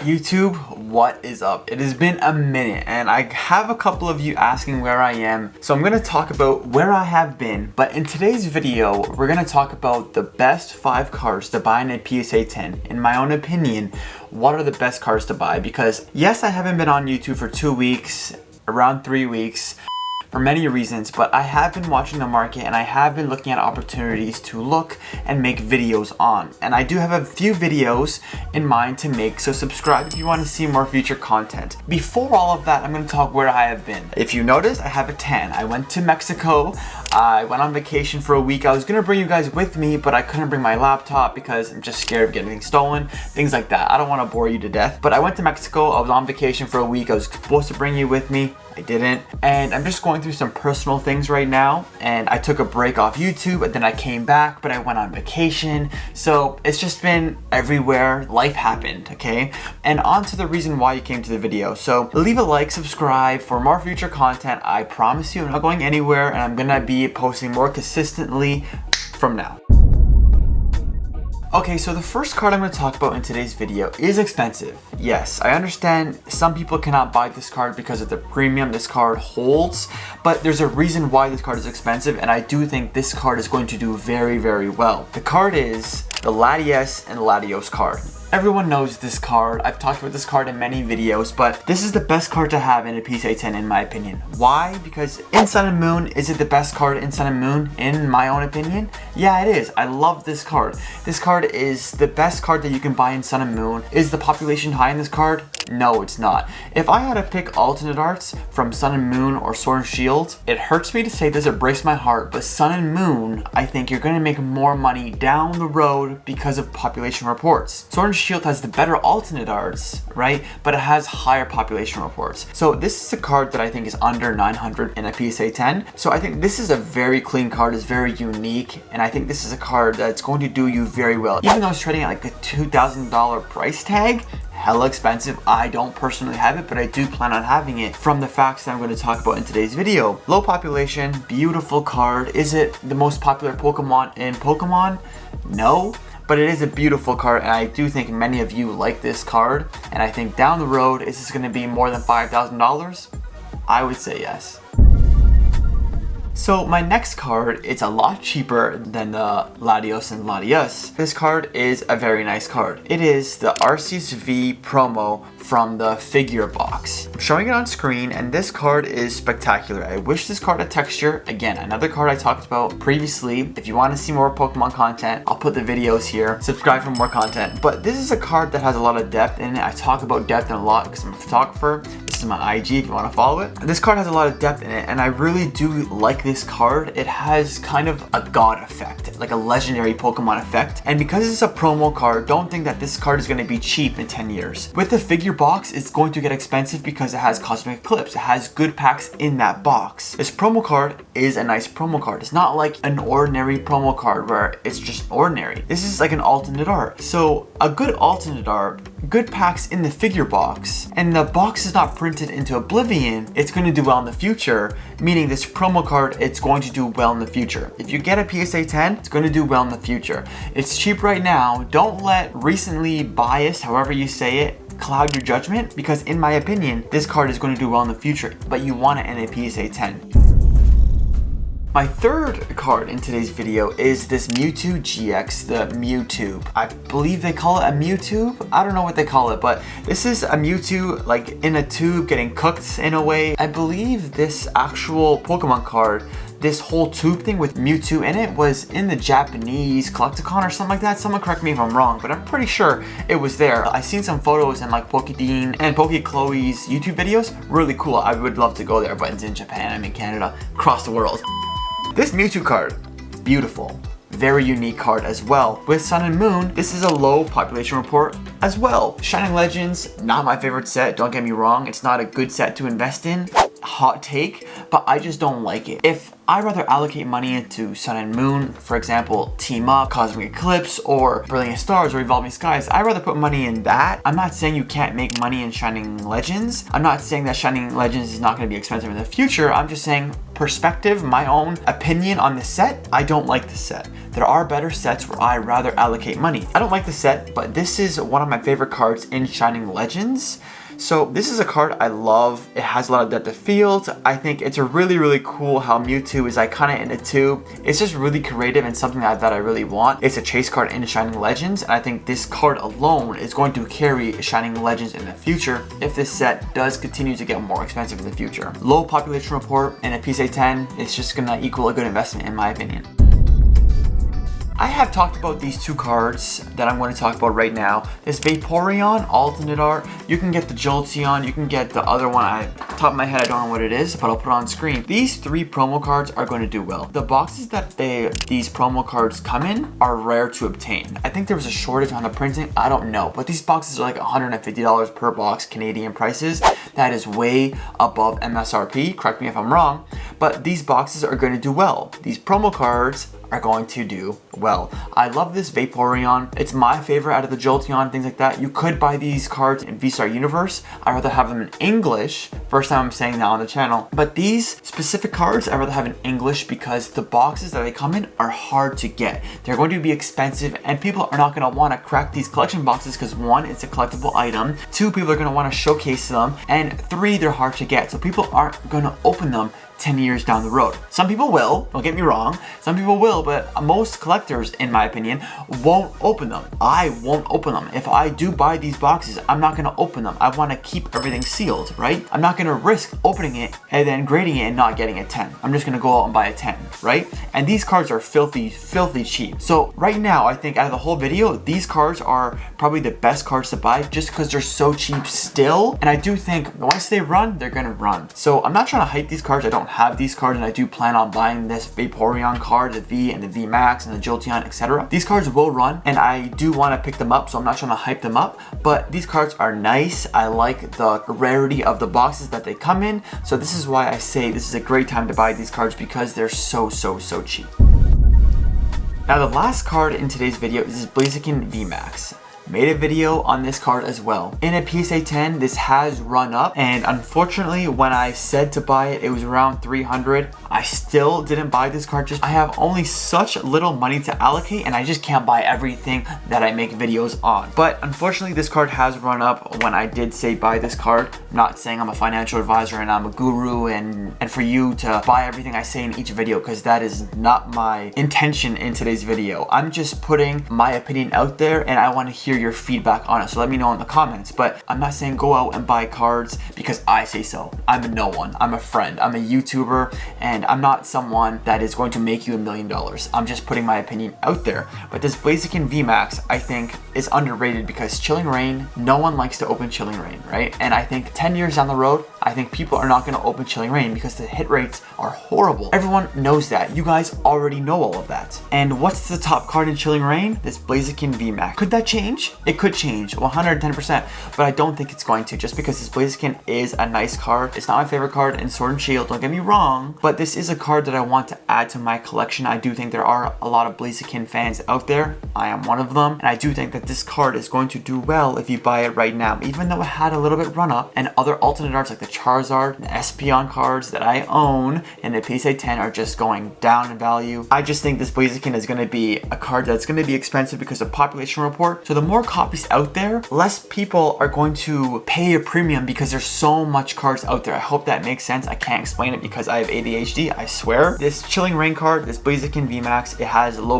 YouTube, what is up? It has been a minute and I have a couple of you asking where I am. So I'm going to talk about where I have been. But in today's video, we're going to talk about the best 5 cars to buy in a PSA 10. In my own opinion, what are the best cars to buy? Because yes, I haven't been on YouTube for 2 weeks, around 3 weeks. For many reasons, but I have been watching the market and I have been looking at opportunities to look and make videos on. And I do have a few videos in mind to make, so subscribe if you want to see more future content. Before all of that, I'm going to talk where I have been. If you notice, I have a tan. I went to Mexico. I went on vacation for a week. I was going to bring you guys with me, but I couldn't bring my laptop because I'm just scared of getting stolen, things like that. I don't want to bore you to death, but I went to Mexico. I was on vacation for a week. I was supposed to bring you with me. I didn't, and I'm just going through some personal things right now, and I took a break off YouTube and then I came back, but I went on vacation, so it's just been everywhere. Life happened, okay? And on to the reason why you came to the video. So leave a like, subscribe for more future content. I promise you I'm not going anywhere, and I'm gonna be posting more consistently from now. Okay, so the first card I'm going to talk about in today's video is expensive. Yes, I understand some people cannot buy this card because of the premium this card holds, but there's a reason why this card is expensive, and I do think this card is going to do very, very well. The card is the Latias and Latios card. Everyone knows this card. I've talked about this card in many videos, but this is the best card to have in a PSA 10 in my opinion. Why? Because in Sun and Moon, is it the best card in Sun and Moon in my own opinion? Yeah, it is. I love this card. This card is the best card that you can buy in Sun and Moon. Is the population high in this card? No, it's not. If I had to pick alternate arts from Sun and Moon or Sword and Shield, it hurts me to say this, it breaks my heart, but Sun and Moon, I think you're going to make more money down the road because of population reports. Sword and Shield has the better alternate arts, right? But it has higher population reports. So this is a card that I think is under 900 in a PSA 10. So I think this is a very clean card, it's very unique, and I think this is a card that's going to do you very well. Even though it's trading at like a $2,000 price tag, hella expensive. I don't personally have it, but I do plan on having it from the facts that I'm going to talk about in today's video. Low population, beautiful card. Is it the most popular Pokemon in Pokemon? No. But it is a beautiful card, and I do think many of you like this card. And I think down the road, is this going to be more than $5,000? I would say yes. So my next card, it's a lot cheaper than the Latios and Latias. This card is a very nice card. It is the Arceus V promo from the figure box. I'm showing it on screen, and this card is spectacular. I wish this card had texture. Again, another card I talked about previously. If you want to see more Pokemon content, I'll put the videos here. Subscribe for more content. But this is a card that has a lot of depth in it. I talk about depth in a lot because I'm a photographer. This is my IG if you want to follow it. This card has a lot of depth in it, and I really do like this card. It has kind of a god effect, like a legendary Pokemon effect. And because it's a promo card, don't think that this card is going to be cheap in 10 years. With the figure box, it's going to get expensive because it has Cosmic Eclipse. It has good packs in that box. This promo card is a nice promo card. It's not like an ordinary promo card where it's just ordinary. This is like an alternate art. So a good alternate art, good packs in the figure box, and the box is not printed into oblivion, it's going to do well in the future, meaning this promo card, it's going to do well in the future. If you get a PSA 10, it's going to do well in the future. It's cheap right now. Don't let recently biased, however you say it, cloud your judgment, because in my opinion, this card is going to do well in the future, but you want it in a PSA 10. My third card in today's video is this Mewtwo GX, the Mewtwo. I believe they call it a Mewtwo. I don't know what they call it, but this is a Mewtwo like in a tube getting cooked in a way. I believe this actual Pokemon card, this whole tube thing with Mewtwo in it, was in the Japanese Collecticon or something like that. Someone correct me if I'm wrong, but I'm pretty sure it was there. I've seen some photos in like Pokedean and PokeChloe's YouTube videos. Really cool. I would love to go there, but it's in Japan, I'm in Canada, across the world. This Mewtwo card, beautiful. Very unique card as well. With Sun and Moon, this is a low population report as well. Shining Legends, not my favorite set, don't get me wrong. It's not a good set to invest in. hot take, but I just don't like it. If I'd rather allocate money into Sun and Moon, for example, Team Up, Cosmic Eclipse, or Brilliant Stars, or Evolving Skies, I'd rather put money in that. I'm not saying you can't make money in Shining Legends. I'm not saying that Shining Legends is not going to be expensive in the future. I'm just saying perspective, my own opinion on the set, I don't like the set. There are better sets where I'd rather allocate money. I don't like the set, but this is one of my favorite cards in Shining Legends. So this is a card I love. It has a lot of depth of field. I think it's a really cool how Mewtwo is like kind of in a tube. It's just really creative and something that I really want. It's a chase card in Shining Legends, and I think this card alone is going to carry Shining Legends in the future if this set does continue to get more expensive in the future. Low population report and a PSA 10 is just gonna equal a good investment in my opinion. I have talked about these two cards that I'm going to talk about right now. This Vaporeon alternate art. You can get the Jolteon, you can get the other one. Top of my head, I don't know what it is, but I'll put it on screen. These three promo cards are going to do well. The boxes that these promo cards come in are rare to obtain. I think there was a shortage on the printing. I don't know, but these boxes are like $150 per box Canadian prices. That is way above MSRP. Correct me if I'm wrong, but these boxes are going to do well. These promo cards are going to do well. I love this Vaporeon. It's my favorite out of the Jolteon, things like that. You could buy these cards in V-Star Universe. I'd rather have them in English. First time I'm saying that on the channel. But these specific cards, I'd rather have in English because the boxes that they come in are hard to get. They're going to be expensive and people are not gonna wanna crack these collection boxes because one, it's a collectible item. Two, people are gonna wanna showcase them. And three, they're hard to get. So people aren't gonna open them 10 years down the road. Some people will, don't get me wrong, some people will, but most collectors, in my opinion, won't open them. I won't open them. If I do buy these boxes, I'm not gonna open them. I wanna keep everything sealed, right? I'm not gonna risk opening it and then grading it and not getting a 10. I'm just gonna go out and buy a 10, right? And these cards are filthy cheap. So right now, I think out of the whole video, these cards are probably the best cards to buy just because they're so cheap still. And I do think once they run, they're gonna run. So I'm not trying to hype these cards. I don't have these cards, and I do plan on buying this Vaporeon card, the V and the V Max and the Jolteon, etc. These cards will run, and I do want to pick them up, so I'm not trying to hype them up, but these cards are nice. I like the rarity of the boxes that they come in, so this is why I say this is a great time to buy these cards because they're so cheap. Now the last card in today's video is this Blaziken V Max. Made a video on this card as well. In a PSA 10, this has run up, and unfortunately when I said to buy it, it was around 300. I still didn't buy this card. Just I have only such little money to allocate, and I just can't buy everything that I make videos on. But unfortunately, this card has run up when I did say buy this card. I'm not saying I'm a financial advisor and I'm a guru and for you to buy everything I say in each video, because that is not my intention in today's video. I'm just putting my opinion out there, and I want to hear your feedback on it, so let me know in the comments. But I'm not saying go out and buy cards because I say so. I'm a no one. I'm a friend. I'm a YouTuber, and I'm not someone that is going to make you $1 million. I'm just putting my opinion out there. But this Blaziken VMAX, I think, is underrated because Chilling Reign, no one likes to open Chilling Reign, right? And I think 10 years down the road, I think people are not going to open Chilling Reign because the hit rates are horrible. Everyone knows that. You guys already know all of that. And what's the top card in Chilling Reign? This Blaziken VMAX. Could that change? It could change 110%, but I don't think it's going to, just because this Blaziken is a nice card. It's not my favorite card in Sword and Shield, don't get me wrong, but this is a card that I want to add to my collection. I do think there are a lot of Blaziken fans out there. I am one of them, and I do think that this card is going to do well if you buy it right now, even though it had a little bit run up, and other alternate arts like the Charizard and the Espeon cards that I own in the PSA 10 are just going down in value. I just think this Blaziken is going to be a card that's going to be expensive because of population report. So the more copies out there, less people are going to pay a premium because there's so much cards out there. I hope that makes sense. I can't explain it because I have ADHD, I swear. This Chilling Reign card, this Blaziken VMAX, it has low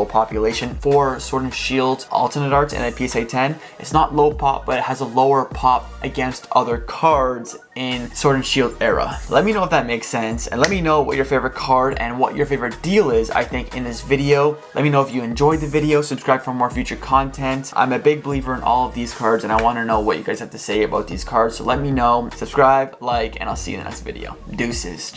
population for Sword and Shield alternate arts in a PSA 10. It's not low pop, but it has a lower pop against other cards in Sword and Shield era. Let me know if that makes sense, and let me know what your favorite card and what your favorite deal is, I think, in this video. Let me know if you enjoyed the video. Subscribe for more future content. I'm a big believer in all of these cards, and I want to know what you guys have to say about these cards, so let me know. Subscribe, like, and I'll see you in the next video. Deuces.